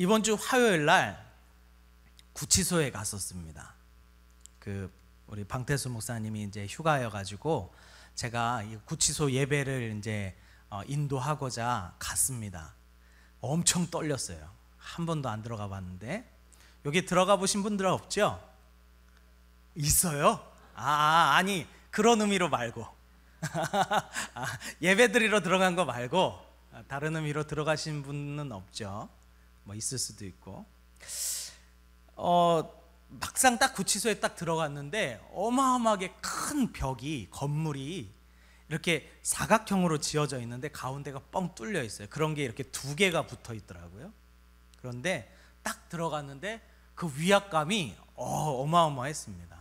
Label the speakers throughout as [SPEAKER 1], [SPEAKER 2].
[SPEAKER 1] 이번 주 화요일 날 구치소에 갔었습니다. 우리 방태수 목사님이 이제 휴가여가지고 제가 이 구치소 예배를 이제 인도하고자 갔습니다. 엄청 떨렸어요. 한 번도 안 들어가 봤는데. 여기 들어가 보신 분들 없죠? 있어요? 아니 그런 의미로 말고 예배 드리러 들어간 거 말고 다른 의미로 들어가신 분은 없죠. 뭐 있을 수도 있고. 막상 딱 구치소에 딱 들어갔는데 어마어마하게 큰 벽이, 건물이 이렇게 사각형으로 지어져 있는데 가운데가 뻥 뚫려 있어요. 그런 게 이렇게 두 개가 붙어 있더라고요. 그런데 딱 들어갔는데 그 위압감이 어마어마했습니다.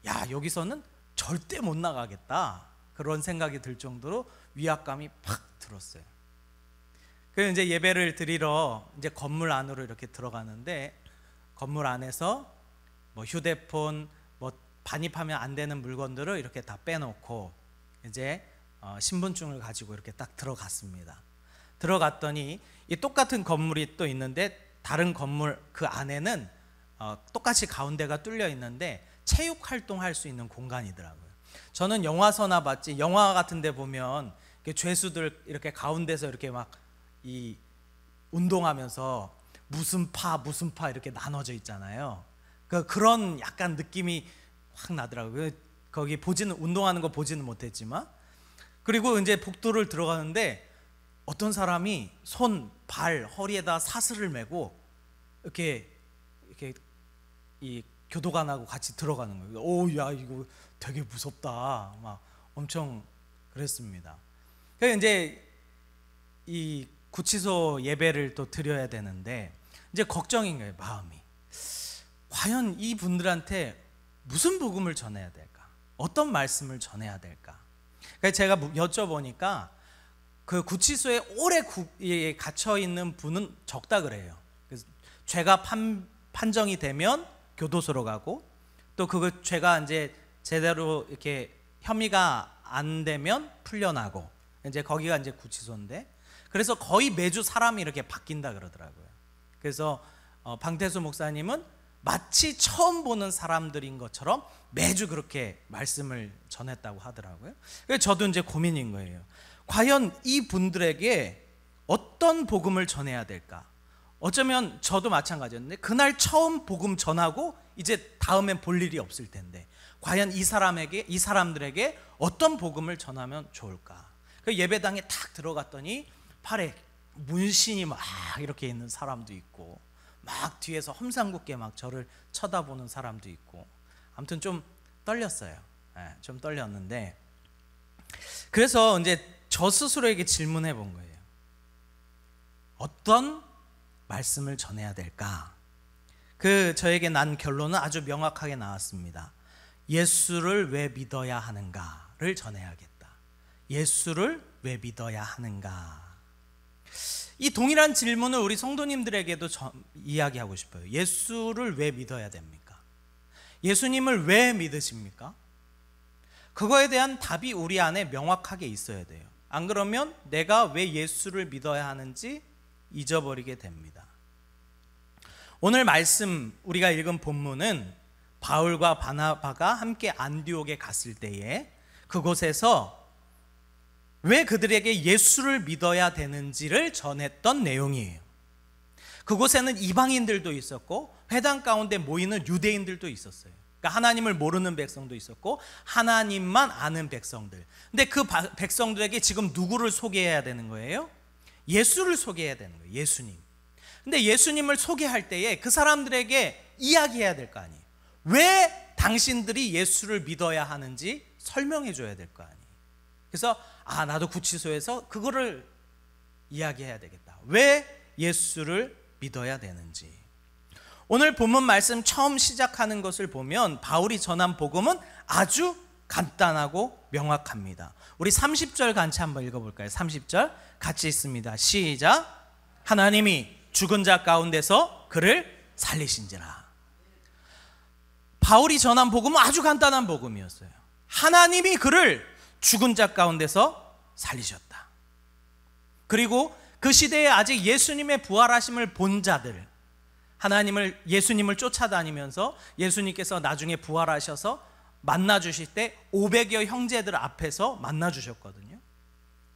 [SPEAKER 1] 야, 여기서는 절대 못 나가겠다, 그런 생각이 들 정도로 위압감이 팍 들었어요. 그래서 이제 예배를 드리러 이제 건물 안으로 이렇게 들어가는데, 건물 안에서 뭐 휴대폰, 뭐 반입하면 안 되는 물건들을 이렇게 다 빼놓고 이제 신분증을 가지고 이렇게 딱 들어갔습니다. 들어갔더니 이 똑같은 건물이 또 있는데, 다른 건물 그 안에는 똑같이 가운데가 뚫려 있는데 체육 활동할 수 있는 공간이더라고요. 저는 영화서나 봤지, 영화 같은 데 보면 죄수들 이렇게 가운데서 이렇게 막 이 운동하면서 무슨 파 이렇게 나눠져 있잖아요. 그런 약간 느낌이 확 나더라고요. 거기 운동하는 거 보지는 못했지만. 그리고 이제 복도를 들어가는데 어떤 사람이 손, 발, 허리에다 사슬을 메고 이렇게 이 교도관하고 같이 들어가는 거예요. 오, 야, 이거 되게 무섭다, 막 엄청 그랬습니다. 그래서 이제 이 구치소 예배를 또 드려야 되는데 이제 걱정인 거예요, 마음이. 과연 이 분들한테 무슨 복음을 전해야 될까? 어떤 말씀을 전해야 될까? 그래서 제가 여쭤보니까 그 구치소에 오래 갇혀 있는 분은 적다 그래요. 그래서 죄가 판정이 되면 교도소로 가고, 또 그 죄가 이제 제대로 이렇게 혐의가 안 되면 풀려나고, 이제 거기가 이제 구치소인데, 그래서 거의 매주 사람이 이렇게 바뀐다 그러더라고요. 그래서 방태수 목사님은 마치 처음 보는 사람들인 것처럼 매주 그렇게 말씀을 전했다고 하더라고요. 그래서 저도 이제 고민인 거예요. 과연 이 분들에게 어떤 복음을 전해야 될까? 어쩌면 저도 마찬가지였는데 그날 처음 복음 전하고 이제 다음엔 볼 일이 없을 텐데, 과연 이 사람들에게 어떤 복음을 전하면 좋을까? 그 예배당에 탁 들어갔더니 팔에 문신이 막 이렇게 있는 사람도 있고, 막 뒤에서 험상궂게 막 저를 쳐다보는 사람도 있고, 아무튼 좀 떨렸어요. 좀 떨렸는데, 그래서 이제 저 스스로에게 질문해 본 거예요. 어떤 말씀을 전해야 될까? 저에게 난 결론은 아주 명확하게 나왔습니다. 예수를 왜 믿어야 하는가를 전해야겠다. 예수를 왜 믿어야 하는가? 이 동일한 질문을 우리 성도님들에게도 이야기하고 싶어요. 예수를 왜 믿어야 됩니까? 예수님을 왜 믿으십니까? 그거에 대한 답이 우리 안에 명확하게 있어야 돼요. 안 그러면 내가 왜 예수를 믿어야 하는지 잊어버리게 됩니다. 오늘 말씀 우리가 읽은 본문은 바울과 바나바가 함께 안디옥에 갔을 때에 그곳에서 왜 그들에게 예수를 믿어야 되는지를 전했던 내용이에요. 그곳에는 이방인들도 있었고 회당 가운데 모이는 유대인들도 있었어요. 그러니까 하나님을 모르는 백성도 있었고 하나님만 아는 백성들. 근데 그 백성들에게 지금 누구를 소개해야 되는 거예요? 예수를 소개해야 되는 거예요. 예수님. 근데 예수님을 소개할 때에 그 사람들에게 이야기해야 될 거 아니에요. 왜 당신들이 예수를 믿어야 하는지 설명해 줘야 될 거 아니에요. 그래서 나도 구치소에서 그거를 이야기해야 되겠다. 왜 예수를 믿어야 되는지. 오늘 본문 말씀 처음 시작하는 것을 보면 바울이 전한 복음은 아주 간단하고 명확합니다. 우리 30절 같이 한번 읽어볼까요? 30절 같이 있습니다. 시작. 하나님이 죽은 자 가운데서 그를 살리신지라. 바울이 전한 복음은 아주 간단한 복음이었어요. 하나님이 그를 죽은 자 가운데서 살리셨다. 그리고 그 시대에 아직 예수님의 부활하심을 본 자들, 예수님을 쫓아다니면서 예수님께서 나중에 부활하셔서 만나 주실 때 500여 형제들 앞에서 만나 주셨거든요.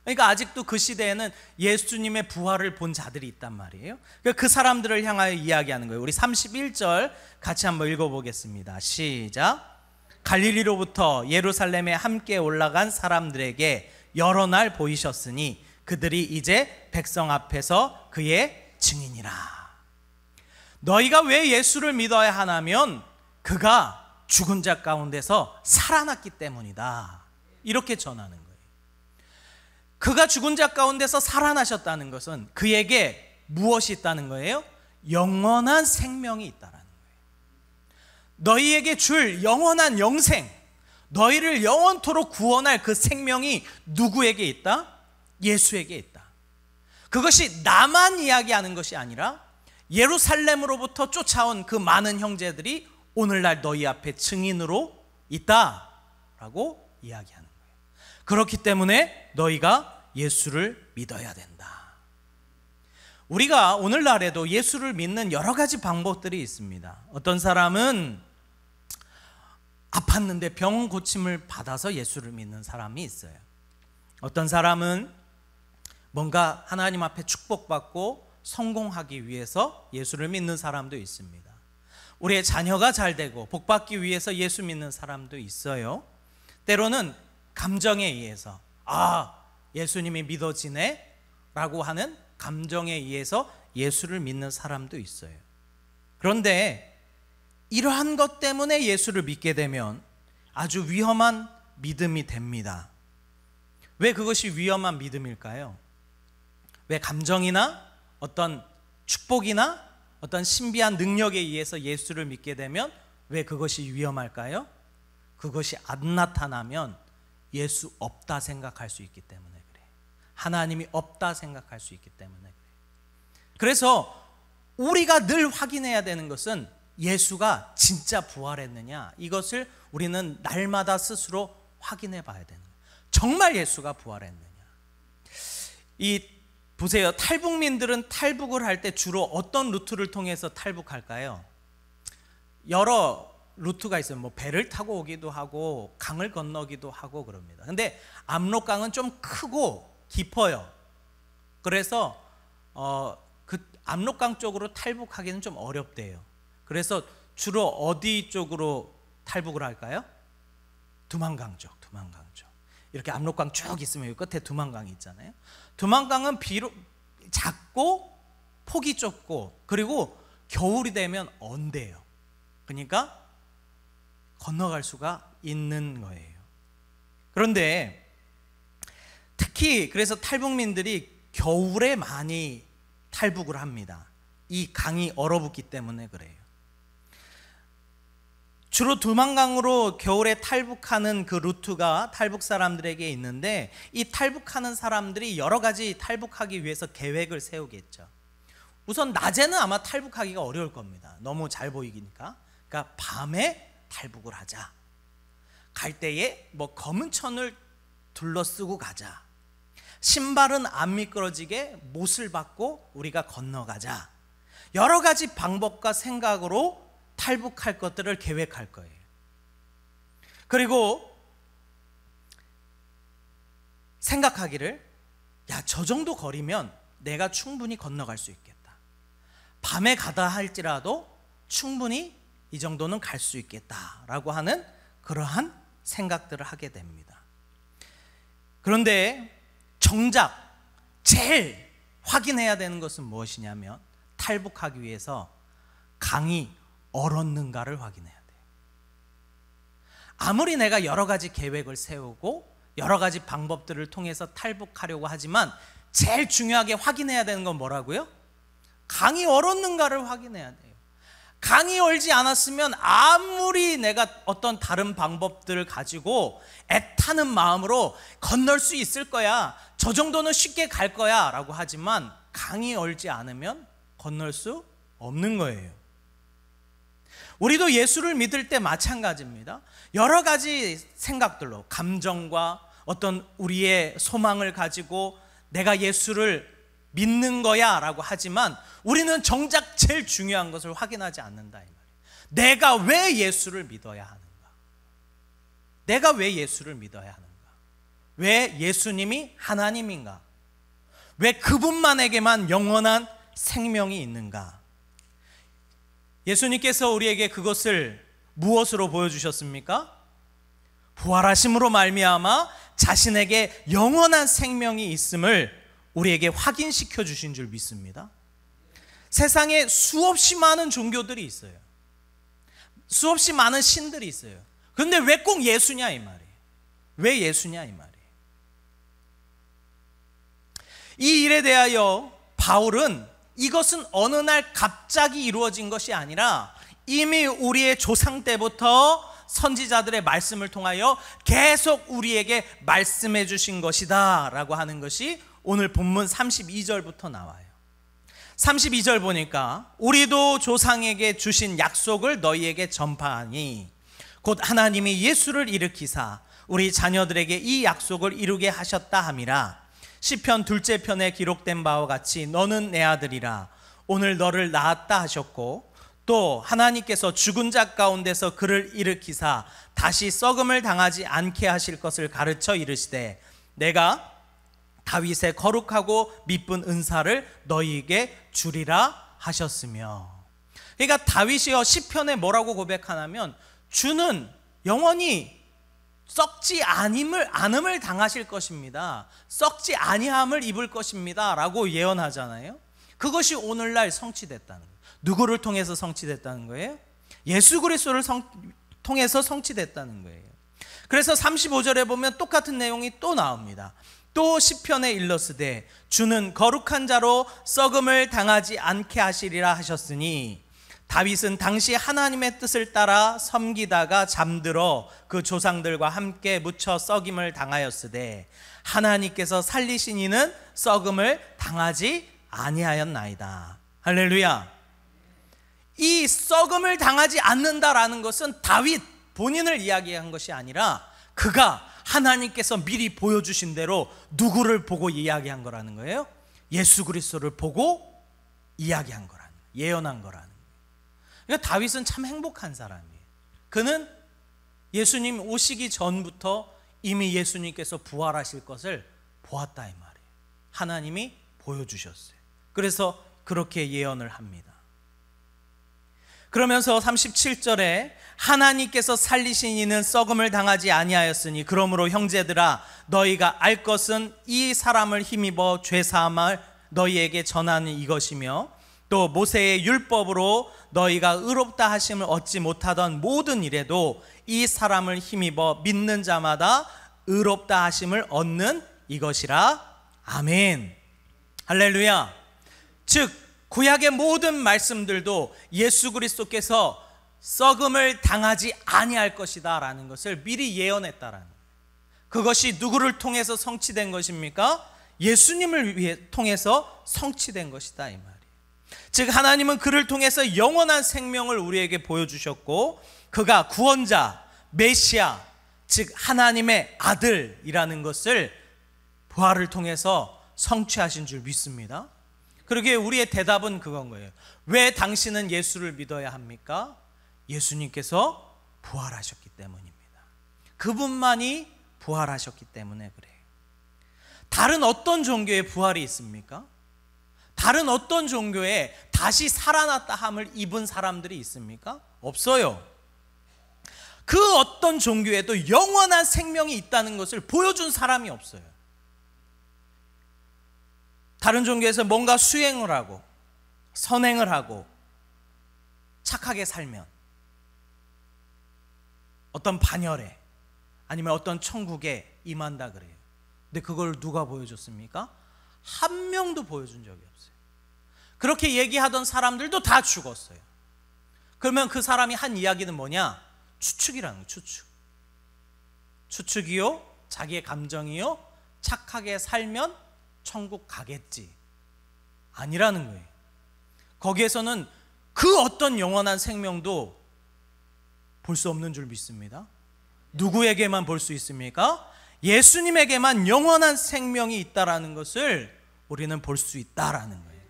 [SPEAKER 1] 그러니까 아직도 그 시대에는 예수님의 부활을 본 자들이 있단 말이에요. 그러니까 그 사람들을 향하여 이야기하는 거예요. 우리 31절 같이 한번 읽어보겠습니다. 시작. 갈릴리로부터 예루살렘에 함께 올라간 사람들에게 여러 날 보이셨으니 그들이 이제 백성 앞에서 그의 증인이라. 너희가 왜 예수를 믿어야 하냐면 그가 죽은 자 가운데서 살아났기 때문이다. 이렇게 전하는 거예요. 그가 죽은 자 가운데서 살아나셨다는 것은 그에게 무엇이 있다는 거예요? 영원한 생명이 있다는 거예요. 너희에게 줄 영원한 영생, 너희를 영원토록 구원할 그 생명이 누구에게 있다? 예수에게 있다. 그것이 나만 이야기하는 것이 아니라 예루살렘으로부터 쫓아온 그 많은 형제들이 오늘날 너희 앞에 증인으로 있다라고 이야기하는 거예요. 그렇기 때문에 너희가 예수를 믿어야 된다. 우리가 오늘날에도 예수를 믿는 여러 가지 방법들이 있습니다. 어떤 사람은 아팠는데 병 고침을 받아서 예수를 믿는 사람이 있어요. 어떤 사람은 뭔가 하나님 앞에 축복받고 성공하기 위해서 예수를 믿는 사람도 있습니다. 우리의 자녀가 잘 되고 복받기 위해서 예수 믿는 사람도 있어요. 때로는 감정에 의해서 예수님이 믿어지네 라고 하는 감정에 의해서 예수를 믿는 사람도 있어요. 그런데 이러한 것 때문에 예수를 믿게 되면 아주 위험한 믿음이 됩니다. 왜 그것이 위험한 믿음일까요? 왜 감정이나 어떤 축복이나 어떤 신비한 능력에 의해서 예수를 믿게 되면 왜 그것이 위험할까요? 그것이 안 나타나면 예수 없다 생각할 수 있기 때문에 그래. 하나님이 없다 생각할 수 있기 때문에 그래. 그래서 우리가 늘 확인해야 되는 것은 예수가 진짜 부활했느냐, 이것을 우리는 날마다 스스로 확인해 봐야 되는 거예요. 정말 예수가 부활했느냐. 보세요. 탈북민들은 탈북을 할 때 주로 어떤 루트를 통해서 탈북할까요? 여러 루트가 있어요. 뭐 배를 타고 오기도 하고 강을 건너기도 하고 그럽니다. 근데 압록강은 좀 크고 깊어요. 그래서 그 압록강 쪽으로 탈북하기는 좀 어렵대요. 그래서 주로 어디 쪽으로 탈북을 할까요? 두만강 쪽. 이렇게 압록강 쭉 있으면 여기 끝에 두만강이 있잖아요. 두만강은 비록 작고 폭이 좁고 그리고 겨울이 되면 언대요. 그러니까 건너갈 수가 있는 거예요. 그런데 특히 그래서 탈북민들이 겨울에 많이 탈북을 합니다. 이 강이 얼어붙기 때문에 그래요. 주로 두만강으로 겨울에 탈북하는 그 루트가 탈북 사람들에게 있는데 이 탈북하는 사람들이 여러 가지 탈북하기 위해서 계획을 세우겠죠. 우선 낮에는 아마 탈북하기가 어려울 겁니다. 너무 잘 보이니까. 그러니까 밤에 탈북을 하자. 갈 때에 뭐 검은 천을 둘러쓰고 가자. 신발은 안 미끄러지게 못을 받고 우리가 건너가자. 여러 가지 방법과 생각으로 탈북할 것들을 계획할 거예요. 그리고 생각하기를 저 정도 거리면 내가 충분히 건너갈 수 있겠다. 밤에 가다 할지라도 충분히 이 정도는 갈 수 있겠다라고 하는 그러한 생각들을 하게 됩니다. 그런데 정작 제일 확인해야 되는 것은 무엇이냐면 탈북하기 위해서 강이 얼었는가를 확인해야 돼요. 아무리 내가 여러 가지 계획을 세우고 여러 가지 방법들을 통해서 탈북하려고 하지만 제일 중요하게 확인해야 되는 건 뭐라고요? 강이 얼었는가를 확인해야 돼요. 강이 얼지 않았으면 아무리 내가 어떤 다른 방법들을 가지고 애타는 마음으로 건널 수 있을 거야, 저 정도는 쉽게 갈 거야 라고 하지만 강이 얼지 않으면 건널 수 없는 거예요. 우리도 예수를 믿을 때 마찬가지입니다. 여러 가지 생각들로 감정과 어떤 우리의 소망을 가지고 내가 예수를 믿는 거야 라고 하지만 우리는 정작 제일 중요한 것을 확인하지 않는다 이 말이에요. 내가 왜 예수를 믿어야 하는가? 내가 왜 예수를 믿어야 하는가? 왜 예수님이 하나님인가? 왜 그분만에게만 영원한 생명이 있는가? 예수님께서 우리에게 그것을 무엇으로 보여주셨습니까? 부활하심으로 말미암아 자신에게 영원한 생명이 있음을 우리에게 확인시켜 주신 줄 믿습니다. 세상에 수없이 많은 종교들이 있어요. 수없이 많은 신들이 있어요. 그런데 왜 꼭 예수냐 이 말이에요. 왜 예수냐 이 말이에요. 이 일에 대하여 바울은 이것은 어느 날 갑자기 이루어진 것이 아니라 이미 우리의 조상 때부터 선지자들의 말씀을 통하여 계속 우리에게 말씀해 주신 것이다 라고 하는 것이 오늘 본문 32절부터 나와요. 32절 보니까 우리도 조상에게 주신 약속을 너희에게 전파하니 곧 하나님이 예수를 일으키사 우리 자녀들에게 이 약속을 이루게 하셨다 함이라. 시편 둘째 편에 기록된 바와 같이 너는 내 아들이라 오늘 너를 낳았다 하셨고 또 하나님께서 죽은 자 가운데서 그를 일으키사 다시 썩음을 당하지 않게 하실 것을 가르쳐 이르시되 내가 다윗의 거룩하고 미쁜 은사를 너희에게 주리라 하셨으며. 그러니까 다윗이요 시편에 뭐라고 고백하냐면 주는 영원히 썩지 않음을 당하실 것입니다. 썩지 아니함을 입을 것입니다 라고 예언하잖아요. 그것이 오늘날 성취됐다는 거예요. 누구를 통해서 성취됐다는 거예요? 예수 그리스도를 통해서 성취됐다는 거예요. 그래서 35절에 보면 똑같은 내용이 또 나옵니다. 또 시편에 일렀으되 주는 거룩한 자로 썩음을 당하지 않게 하시리라 하셨으니 다윗은 당시 하나님의 뜻을 따라 섬기다가 잠들어 그 조상들과 함께 묻혀 썩임을 당하였으되 하나님께서 살리신 이는 썩음을 당하지 아니하였나이다. 할렐루야. 이 썩음을 당하지 않는다라는 것은 다윗 본인을 이야기한 것이 아니라 그가 하나님께서 미리 보여주신 대로 누구를 보고 이야기한 거라는 거예요? 예수 그리스도를 보고 이야기한 거라는 거예요. 예언한 거라는 거예요. 그러니까 다윗은 참 행복한 사람이에요. 그는 예수님 오시기 전부터 이미 예수님께서 부활하실 것을 보았다 이 말이에요. 하나님이 보여주셨어요. 그래서 그렇게 예언을 합니다. 그러면서 37절에 하나님께서 살리신 이는 썩음을 당하지 아니하였으니 그러므로 형제들아 너희가 알 것은 이 사람을 힘입어 죄사함을 너희에게 전하는 이것이며 또 모세의 율법으로 너희가 의롭다 하심을 얻지 못하던 모든 일에도 이 사람을 힘입어 믿는 자마다 의롭다 하심을 얻는 이것이라. 아멘. 할렐루야. 즉 구약의 모든 말씀들도 예수 그리스도께서 썩음을 당하지 아니할 것이다 라는 것을 미리 예언했다라는 거예요. 그것이 누구를 통해서 성취된 것입니까? 예수님을 통해서 성취된 것이다 이 말이에요. 즉 하나님은 그를 통해서 영원한 생명을 우리에게 보여주셨고 그가 구원자, 메시아, 즉 하나님의 아들이라는 것을 부활을 통해서 성취하신 줄 믿습니다. 그러기에 우리의 대답은 그건 거예요. 왜 당신은 예수를 믿어야 합니까? 예수님께서 부활하셨기 때문입니다. 그분만이 부활하셨기 때문에 그래요. 다른 어떤 종교에 부활이 있습니까? 다른 어떤 종교에 다시 살아났다 함을 입은 사람들이 있습니까? 없어요. 그 어떤 종교에도 영원한 생명이 있다는 것을 보여준 사람이 없어요. 다른 종교에서 뭔가 수행을 하고 선행을 하고 착하게 살면 어떤 반열에 아니면 어떤 천국에 임한다 그래요. 근데 그걸 누가 보여줬습니까? 한 명도 보여준 적이 없어요. 그렇게 얘기하던 사람들도 다 죽었어요. 그러면 그 사람이 한 이야기는 뭐냐? 추측이라는 거예요. 추측이요, 자기의 감정이요, 착하게 살면 천국 가겠지 아니라는 거예요. 거기에서는 그 어떤 영원한 생명도 볼 수 없는 줄 믿습니다. 누구에게만 볼 수 있습니까? 예수님에게만 영원한 생명이 있다라는 것을 우리는 볼 수 있다라는 거예요.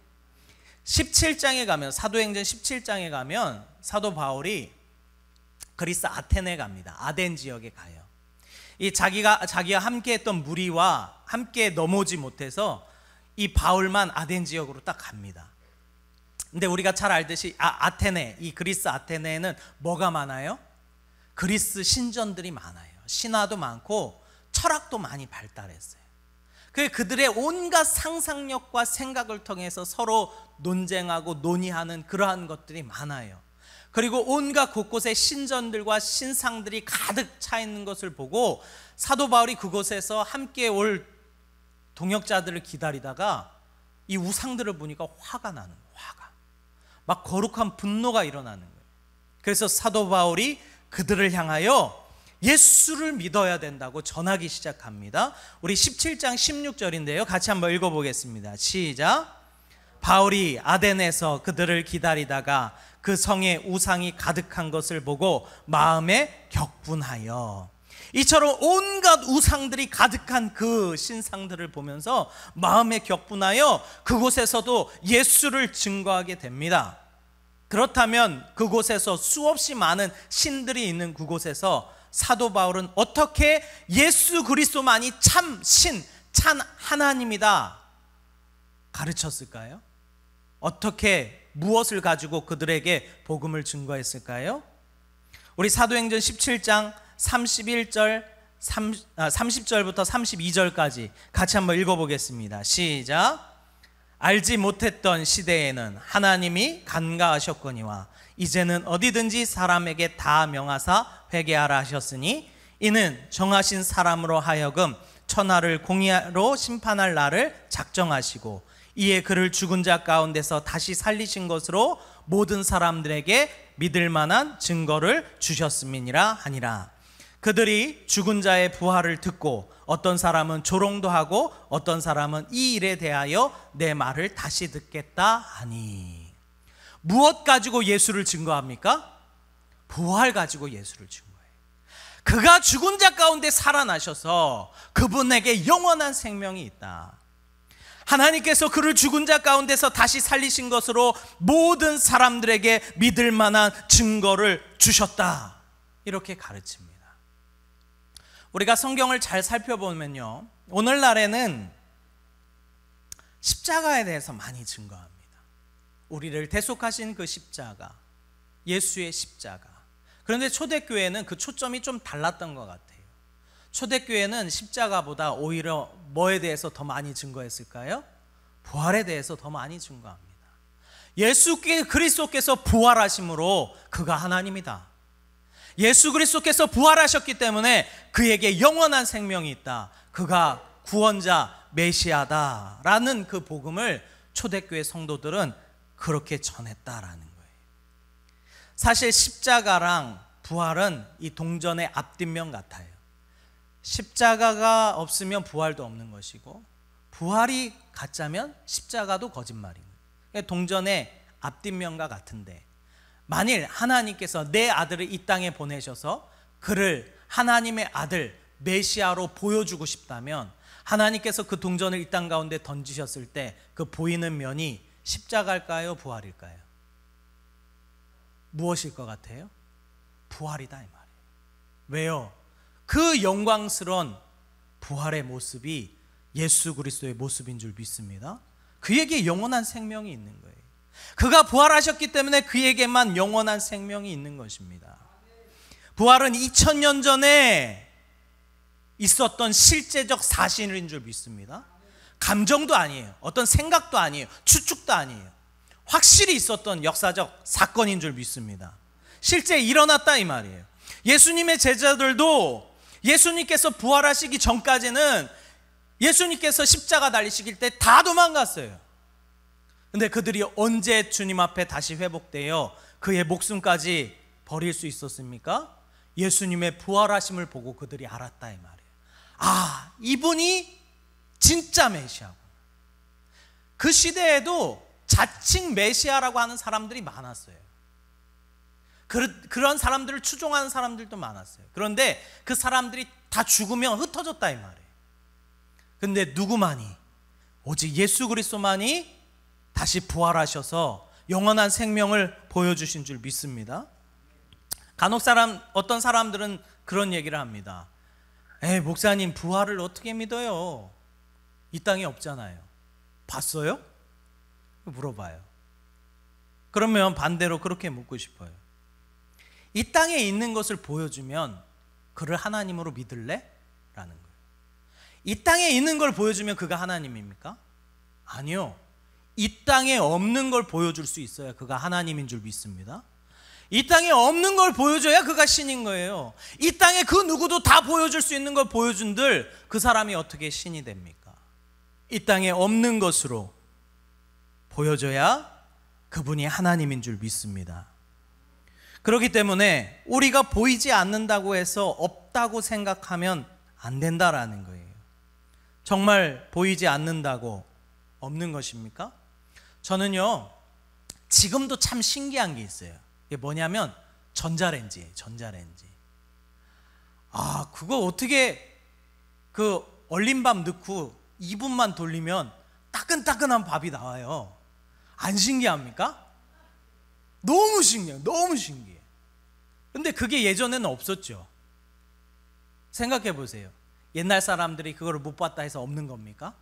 [SPEAKER 1] 17장에 가면, 사도행전 17장에 가면 사도 바울이 그리스 아테네에 갑니다. 아덴 지역에 가요. 이 자기가 함께했던 무리와 함께 넘어오지 못해서 이 바울만 아덴 지역으로 딱 갑니다. 근데 우리가 잘 알듯이 아테네, 이 그리스 아테네에는 뭐가 많아요? 그리스 신전들이 많아요. 신화도 많고 철학도 많이 발달했어요. 그들의 온갖 상상력과 생각을 통해서 서로 논쟁하고 논의하는 그러한 것들이 많아요. 그리고 온갖 곳곳에 신전들과 신상들이 가득 차 있는 것을 보고 사도 바울이 그곳에서 함께 올 동역자들을 기다리다가 이 우상들을 보니까 화가 나는 거예요. 막 거룩한 분노가 일어나는 거예요. 그래서 사도 바울이 그들을 향하여 예수를 믿어야 된다고 전하기 시작합니다. 우리 17장 16절인데요. 같이 한번 읽어보겠습니다. 시작. 바울이 아덴에서 그들을 기다리다가 그 성에 우상이 가득한 것을 보고 마음에 격분하여, 이처럼 온갖 우상들이 가득한 그 신상들을 보면서 마음에 격분하여 그곳에서도 예수를 증거하게 됩니다. 그렇다면 그곳에서 수없이 많은 신들이 있는 그곳에서 사도 바울은 어떻게 예수 그리스도만이 참 신, 참 하나님이다 가르쳤을까요? 어떻게, 무엇을 가지고 그들에게 복음을 증거했을까요? 우리 사도행전 17장 30절부터 32절까지 같이 한번 읽어보겠습니다. 시작. 알지 못했던 시대에는 하나님이 간과하셨거니와 이제는 어디든지 사람에게 다 명하사 회개하라 하셨으니 이는 정하신 사람으로 하여금 천하를 공의로 심판할 날을 작정하시고 이에 그를 죽은 자 가운데서 다시 살리신 것으로 모든 사람들에게 믿을 만한 증거를 주셨음이니라 하니라. 그들이 죽은 자의 부활을 듣고 어떤 사람은 조롱도 하고 어떤 사람은 이 일에 대하여 내 말을 다시 듣겠다 하니. 무엇 가지고 예수를 증거합니까? 부활 가지고 예수를 증거해요. 그가 죽은 자 가운데 살아나셔서 그분에게 영원한 생명이 있다. 하나님께서 그를 죽은 자 가운데서 다시 살리신 것으로 모든 사람들에게 믿을 만한 증거를 주셨다. 이렇게 가르칩니다. 우리가 성경을 잘 살펴보면요, 오늘날에는 십자가에 대해서 많이 증거합니다. 우리를 대속하신 그 십자가, 예수의 십자가. 그런데 초대교회는 그 초점이 좀 달랐던 것 같아요. 초대교회는 십자가보다 오히려 뭐에 대해서 더 많이 증거했을까요? 부활에 대해서 더 많이 증거합니다. 예수 그리스도께서 부활하심으로 그가 하나님이다. 예수 그리스도께서 부활하셨기 때문에 그에게 영원한 생명이 있다. 그가 구원자 메시아다라는 그 복음을 초대교회 성도들은 그렇게 전했다라는 거예요. 사실 십자가랑 부활은 이 동전의 앞뒷면 같아요. 십자가가 없으면 부활도 없는 것이고 부활이 가짜면 십자가도 거짓말인 거예요. 동전의 앞뒷면과 같은데, 만일 하나님께서 내 아들을 이 땅에 보내셔서 그를 하나님의 아들 메시아로 보여주고 싶다면 하나님께서 그 동전을 이 땅 가운데 던지셨을 때 그 보이는 면이 십자가일까요? 부활일까요? 무엇일 것 같아요? 부활이다 이 말이에요. 왜요? 그 영광스러운 부활의 모습이 예수 그리스도의 모습인 줄 믿습니다. 그에게 영원한 생명이 있는 거예요. 그가 부활하셨기 때문에 그에게만 영원한 생명이 있는 것입니다. 부활은 2000년 전에 있었던 실제적 사실인 줄 믿습니다. 감정도 아니에요. 어떤 생각도 아니에요. 추측도 아니에요. 확실히 있었던 역사적 사건인 줄 믿습니다. 실제 일어났다 이 말이에요. 예수님의 제자들도 예수님께서 부활하시기 전까지는 예수님께서 십자가 달리시길 때 다 도망갔어요. 근데 그들이 언제 주님 앞에 다시 회복되어 그의 목숨까지 버릴 수 있었습니까? 예수님의 부활하심을 보고 그들이 알았다 이 말이에요. 아, 이분이 진짜 메시아구나. 그 시대에도 자칭 메시아라고 하는 사람들이 많았어요. 그런 사람들을 추종하는 사람들도 많았어요. 그런데 그 사람들이 다 죽으면 흩어졌다 이 말이에요. 근데 누구만이 오직 예수 그리스도만이 다시 부활하셔서 영원한 생명을 보여주신 줄 믿습니다. 간혹 어떤 사람들은 그런 얘기를 합니다. 목사님, 부활을 어떻게 믿어요? 이 땅에 없잖아요. 봤어요? 물어봐요. 그러면 반대로 그렇게 묻고 싶어요. 이 땅에 있는 것을 보여주면 그를 하나님으로 믿을래? 라는 거예요. 이 땅에 있는 걸 보여주면 그가 하나님입니까? 아니요. 이 땅에 없는 걸 보여줄 수 있어야 그가 하나님인 줄 믿습니다. 이 땅에 없는 걸 보여줘야 그가 신인 거예요. 이 땅에 그 누구도 다 보여줄 수 있는 걸 보여준들 그 사람이 어떻게 신이 됩니까? 이 땅에 없는 것으로 보여줘야 그분이 하나님인 줄 믿습니다. 그렇기 때문에 우리가 보이지 않는다고 해서 없다고 생각하면 안 된다라는 거예요. 정말 보이지 않는다고 없는 것입니까? 저는요, 지금도 참 신기한 게 있어요. 이게 뭐냐면 전자레인지예요. 전자레인지. 그거 어떻게 그 얼린 밥 넣고 2분만 돌리면 따끈따끈한 밥이 나와요. 안 신기합니까? 너무 신기해요. 너무 신기해. 근데 그게 예전에는 없었죠. 생각해 보세요. 옛날 사람들이 그걸 못 봤다 해서 없는 겁니까?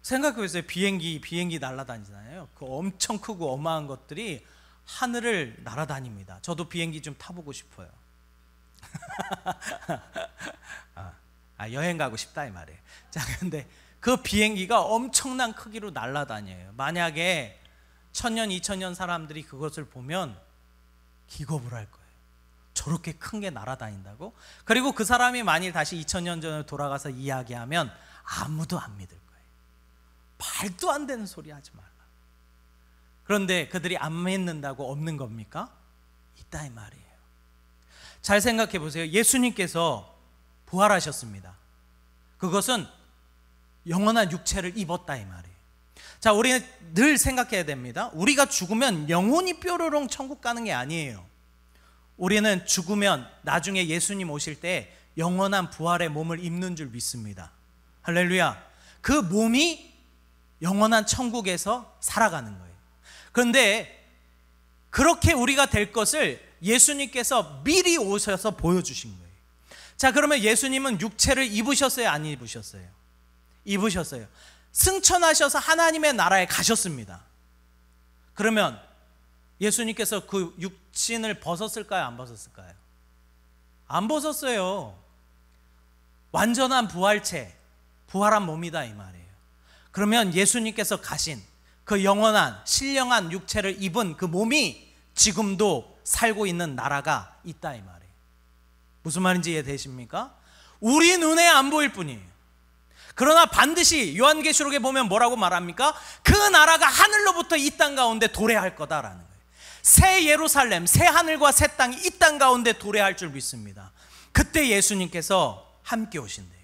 [SPEAKER 1] 생각해 보세요. 비행기 날아다니잖아요. 그 엄청 크고 어마한 것들이 하늘을 날아다닙니다. 저도 비행기 좀 타보고 싶어요. 여행 가고 싶다 이 말이에요. 자, 근데 그 비행기가 엄청난 크기로 날아다녀요. 만약에 1000년, 2000년 사람들이 그것을 보면 기겁을 할 거예요. 저렇게 큰 게 날아다닌다고? 그리고 그 사람이 만일 다시 2000년 전으로 돌아가서 이야기하면 아무도 안 믿을 거예요. 말도 안 되는 소리 하지 말라. 그런데 그들이 안 믿는다고 없는 겁니까? 있다 이 말이에요. 잘 생각해 보세요. 예수님께서 부활하셨습니다. 그것은 영원한 육체를 입었다 이 말이에요. 자, 우리는 늘 생각해야 됩니다. 우리가 죽으면 영혼이 뾰로롱 천국 가는 게 아니에요. 우리는 죽으면 나중에 예수님 오실 때 영원한 부활의 몸을 입는 줄 믿습니다. 할렐루야. 그 몸이 영원한 천국에서 살아가는 거예요. 그런데 그렇게 우리가 될 것을 예수님께서 미리 오셔서 보여주신 거예요. 자, 그러면 예수님은 육체를 입으셨어요? 안 입으셨어요? 입으셨어요. 승천하셔서 하나님의 나라에 가셨습니다. 그러면 예수님께서 그 육신을 벗었을까요? 안 벗었을까요? 안 벗었어요. 완전한 부활체, 부활한 몸이다 이 말이에요. 그러면 예수님께서 가신 그 영원한 신령한 육체를 입은 그 몸이 지금도 살고 있는 나라가 있다 이 말이에요. 무슨 말인지 이해되십니까? 우리 눈에 안 보일 뿐이에요. 그러나 반드시 요한계시록에 보면 뭐라고 말합니까? 그 나라가 하늘로부터 이 땅 가운데 도래할 거다라는 거예요. 새 예루살렘, 새 하늘과 새 땅이 이 땅 가운데 도래할 줄 믿습니다. 그때 예수님께서 함께 오신대요.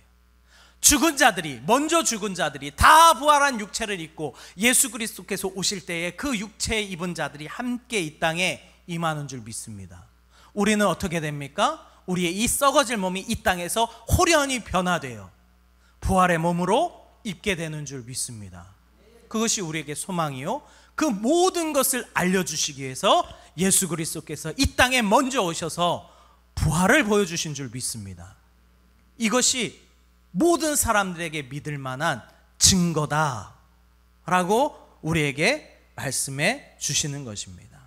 [SPEAKER 1] 죽은 자들이, 먼저 죽은 자들이 다 부활한 육체를 입고 예수 그리스도께서 오실 때에 그 육체 입은 자들이 함께 이 땅에 임하는 줄 믿습니다. 우리는 어떻게 됩니까? 우리의 이 썩어질 몸이 이 땅에서 호련히 변화돼요. 부활의 몸으로 입게 되는 줄 믿습니다. 그것이 우리에게 소망이요, 그 모든 것을 알려주시기 위해서 예수 그리스도께서 이 땅에 먼저 오셔서 부활을 보여주신 줄 믿습니다. 이것이 모든 사람들에게 믿을 만한 증거다 라고 우리에게 말씀해 주시는 것입니다.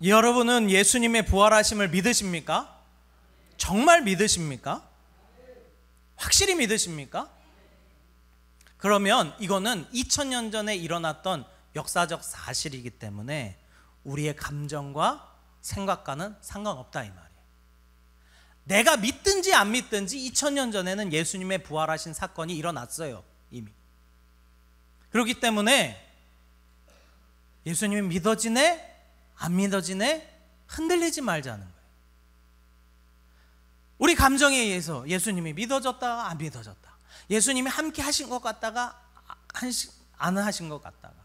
[SPEAKER 1] 여러분은 예수님의 부활하심을 믿으십니까? 정말 믿으십니까? 확실히 믿으십니까? 그러면 이거는 2000년 전에 일어났던 역사적 사실이기 때문에 우리의 감정과 생각과는 상관없다 이 말이에요. 내가 믿든지 안 믿든지 2000년 전에는 예수님의 부활하신 사건이 일어났어요 이미. 그렇기 때문에 예수님이 믿어지네 안 믿어지네 흔들리지 말자는 거예요. 우리 감정에 의해서 예수님이 믿어졌다가 안 믿어졌다, 예수님이 함께 하신 것 같다가 안 하신 것 같다가,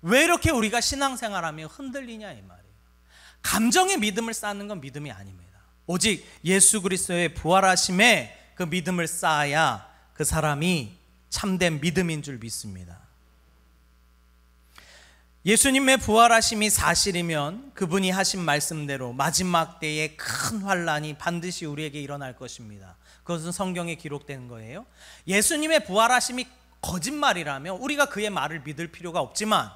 [SPEAKER 1] 왜 이렇게 우리가 신앙생활하며 흔들리냐 이 말이에요. 감정의 믿음을 쌓는 건 믿음이 아닙니다. 오직 예수 그리스도의 부활하심에 그 믿음을 쌓아야 그 사람이 참된 믿음인 줄 믿습니다. 예수님의 부활하심이 사실이면 그분이 하신 말씀대로 마지막 때에 큰 환란이 반드시 우리에게 일어날 것입니다. 그것은 성경에 기록된 거예요. 예수님의 부활하심이 거짓말이라면 우리가 그의 말을 믿을 필요가 없지만,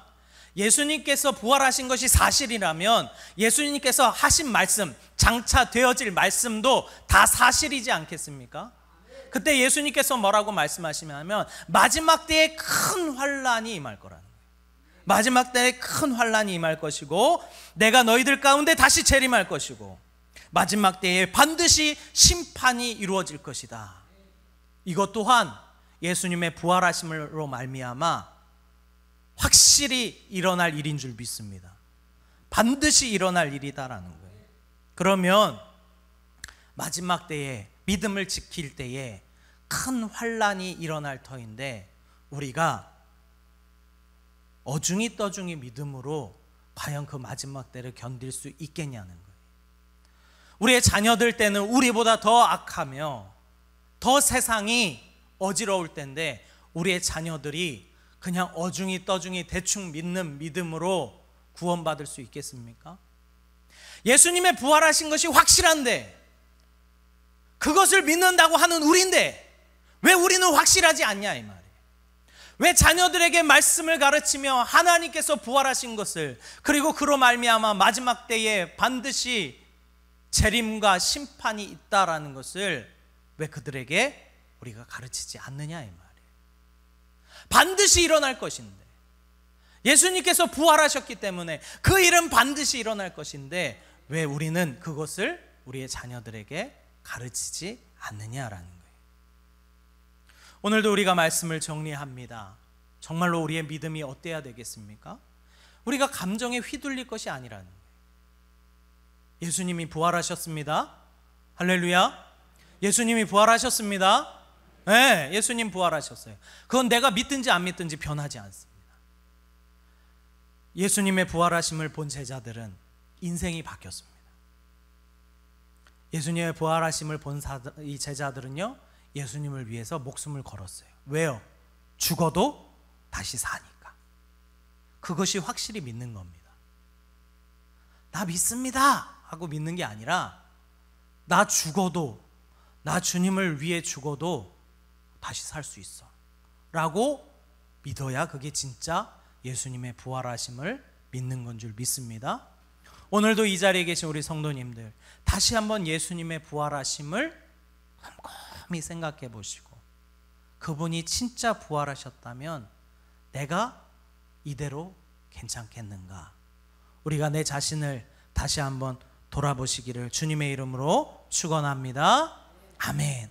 [SPEAKER 1] 예수님께서 부활하신 것이 사실이라면 예수님께서 하신 말씀, 장차 되어질 말씀도 다 사실이지 않겠습니까? 그때 예수님께서 뭐라고 말씀하시냐면 마지막 때에 큰 환란이 임할 거라는 거예요. 마지막 때에 큰 환란이 임할 것이고 내가 너희들 가운데 다시 재림할 것이고 마지막 때에 반드시 심판이 이루어질 것이다. 이것 또한 예수님의 부활하심으로 말미암아 확실히 일어날 일인 줄 믿습니다. 반드시 일어날 일이다라는 거예요. 그러면 마지막 때에 믿음을 지킬 때에 큰 환란이 일어날 터인데 우리가 어중이 떠중이 믿음으로 과연 그 마지막 때를 견딜 수 있겠냐는 거예요. 우리의 자녀들 때는 우리보다 더 악하며 더 세상이 어지러울 때인데 우리의 자녀들이 그냥 어중이 떠중이 대충 믿는 믿음으로 구원받을 수 있겠습니까? 예수님의 부활하신 것이 확실한데 그것을 믿는다고 하는 우리인데 왜 우리는 확실하지 않냐 이 말이에요. 왜 자녀들에게 말씀을 가르치며 하나님께서 부활하신 것을, 그리고 그로 말미암아 마지막 때에 반드시 재림과 심판이 있다라는 것을 왜 그들에게 우리가 가르치지 않느냐 이 말이에요. 반드시 일어날 것인데, 예수님께서 부활하셨기 때문에 그 일은 반드시 일어날 것인데 왜 우리는 그것을 우리의 자녀들에게 가르치지 않느냐라는 거예요. 오늘도 우리가 말씀을 정리합니다. 정말로 우리의 믿음이 어때야 되겠습니까? 우리가 감정에 휘둘릴 것이 아니라는 거예요. 예수님이 부활하셨습니다. 할렐루야. 예수님이 부활하셨습니다. 네, 예수님 부활하셨어요. 그건 내가 믿든지 안 믿든지 변하지 않습니다. 예수님의 부활하심을 본 제자들은 인생이 바뀌었습니다. 예수님의 부활하심을 본 이 제자들은요, 예수님을 위해서 목숨을 걸었어요. 왜요? 죽어도 다시 사니까. 그것이 확실히 믿는 겁니다. 나 믿습니다 하고 믿는 게 아니라 나 죽어도, 나 주님을 위해 죽어도 다시 살 수 있어 라고 믿어야 그게 진짜 예수님의 부활하심을 믿는 건 줄 믿습니다. 오늘도 이 자리에 계신 우리 성도님들, 다시 한번 예수님의 부활하심을 곰곰이 생각해 보시고 그분이 진짜 부활하셨다면 내가 이대로 괜찮겠는가? 우리가 내 자신을 다시 한번 돌아보시기를 주님의 이름으로 축원합니다. 아멘.